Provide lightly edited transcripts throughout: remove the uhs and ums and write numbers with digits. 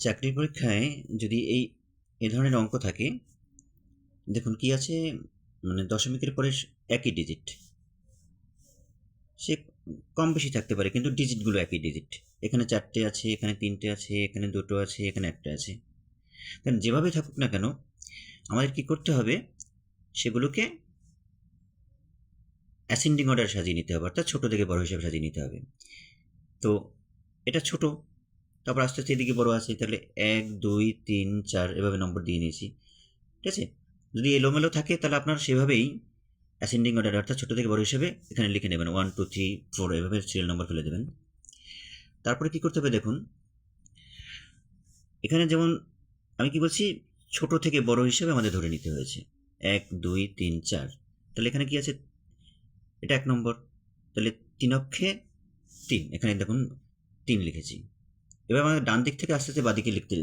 চাকরির পরীক্ষায় যদি এই ধরনের অঙ্ক থাকে, দেখুন কি আছে, মানে দশমিকের পরে একই ডিজিট, সে কম বেশি থাকতে পারে কিন্তু ডিজিটগুলো একই ডিজিট। এখানে 4টে আছে, এখানে 3টে আছে, এখানে 2টো আছে, এখানে 1টা আছে। কারণ যেভাবে থাকুক না কেন আমাদের কি করতে হবে, সেগুলোকে অ্যাসেন্ডিং অর্ডার সাজিয়ে নিতে হবে, অর্থাৎ ছোটো থেকে বড় হিসাবে সাজিয়ে নিতে হবে। তো এটা ছোট, তারপর আস্তে আস্তে এদিকে বড় আছে, তাহলে 1 2 3 4 এভাবে নম্বর দিয়ে নিয়েছি। ঠিক আছে, যদি এলোমেলো থাকে তাহলে আপনার সেভাবেই অ্যাসেন্ডিং অর্ডার অর্থাৎ ছোটো থেকে বড় হিসেবে এখানে লিখে নেবেন 1 2 3 4 এভাবে সিরিয়াল নম্বর ফেলে দেবেন। তারপরে কি করতে হবে দেখুন, এখানে যেমন আমি কি বলছি, ছোট থেকে বড় হিসেবে আমাদের ধরে নিতে হয়েছে 1 2 3 4। তাহলে এখানে কি আছে, এটা 1 নম্বর, তাহলে 3 অক্ষে 3, এখানে দেখুন 3 লিখেছি। এবার আমাদের ডান দিক থেকে আস্তে আস্তে বাদিকে লিখতে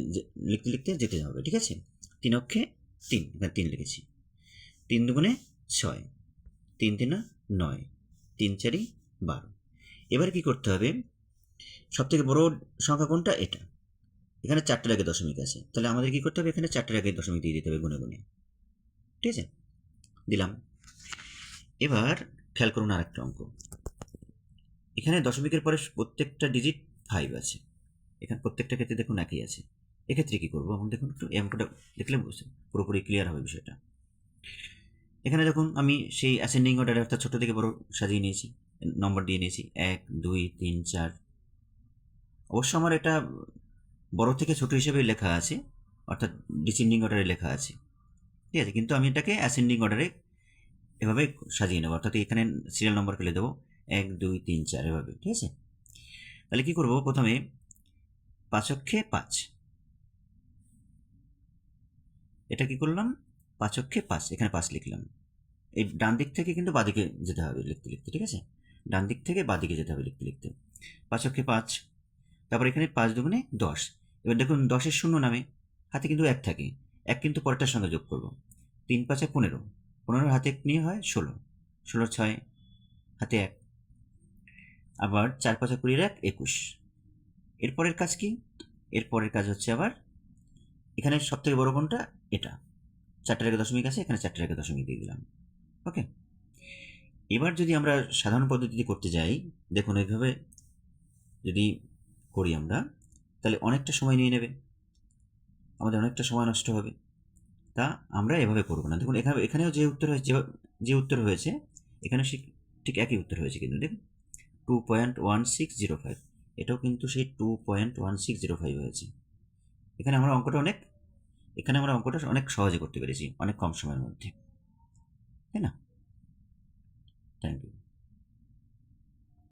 লিখতে লিখতে যেতে হবে। ঠিক আছে, 3 অক্ষে 3, এখানে 3 লিখেছি। 3 দুগুণে 6, 3 3 9, 3 4 12। এবার কি করতে হবে, সব থেকে বড় সংখ্যা কোনটা, এটা। এখানে 4টের আগে দশমিক আছে, তাহলে আমাদের কি করতে হবে, এখানে 4টের আগে দশমিক দিয়ে দিতে হবে গুনে গুনে। ঠিক আছে, দিলাম। এবার খেয়াল করুন আরেকটা অঙ্ক, এখানে দশমিকের পরে প্রত্যেকটা ডিজিট 5 আছে, এখানে প্রত্যেকটা ক্ষেত্রে দেখুন একই আছে। এক্ষেত্রে কী করবো, এখন দেখুন একটু এই অঙ্কটা দেখলে বুঝতে পুরোপুরি ক্লিয়ার হবে বিষয়টা। এখানে দেখুন আমি সেই অ্যাসেন্ডিং অর্ডারে অর্থাৎ ছোটো থেকে বড় সাজিয়ে নিয়েছি, নম্বর দিয়ে নিয়েছি 1 2 3 4। অবশ্য আমার এটা বড় থেকে ছোট হিসেবে লেখা আছে, অর্থাৎ ডিসেন্ডিং অর্ডারে লেখা আছে। ঠিক আছে, কিন্তু আমি এটাকে অ্যাসেন্ডিং অর্ডারে এভাবে সাজিয়ে নেবো, অর্থাৎ এখানে সিরিয়াল নম্বর ফেলে দেবো 1 2 3 4 এভাবে। ঠিক আছে, তাহলে কী করবো, প্রথমে 5 অক্ষে 5, এটা কি করলাম, 5 অক্ষে 5, এখানে 5 লিখলাম। এই ডান দিক থেকে কিন্তু বাদিকে যেতে হবে লিখতে লিখতে। ঠিক আছে, ডান দিক থেকে বাদিকে যেতে হবে লিখতে লিখতে। 5 অক্ষে 5, তারপর এখানে 5 দুগুণে 10। এবার দেখুন 10-এর শূন্য নামে হাতে কিন্তু 1 থাকে, 1 কিন্তু পরেরটার সঙ্গে যোগ করবো। 3 5 15, 15 হাতে নিয়ে হয় 16, 16 6 হাতে 1, আবার 4 5 20 1 21। এরপরের কাজ কি, এরপরের কাজ হচ্ছে আবার এখানে সব থেকে বড় কোনটা, এটা। 4টের আগে দশমিক আছে, এখানে 4টের আগে দশমিক দিয়ে দিলাম। ওকে, এবার যদি আমরা সাধারণ পদ্ধতিতে করতে যাই, দেখুন এইভাবে যদি করি আমরা, তাহলে অনেকটা সময় নিয়ে নেবে, আমাদের অনেকটা সময় নষ্ট হবে। তা আমরা এভাবে করবো না। দেখুন এখানেও যে উত্তর হয়েছে, যে উত্তর হয়েছে এখানে ঠিক একই উত্তর হয়েছে, কিন্তু দেখুন 2.1605, এটাও কিন্তু সেই 2.1605 হয়েছে। এখানে আমরা অঙ্কটা অনেক সহজে করতে পেরেছি, অনেক কম সময়ের মধ্যে, তাই না?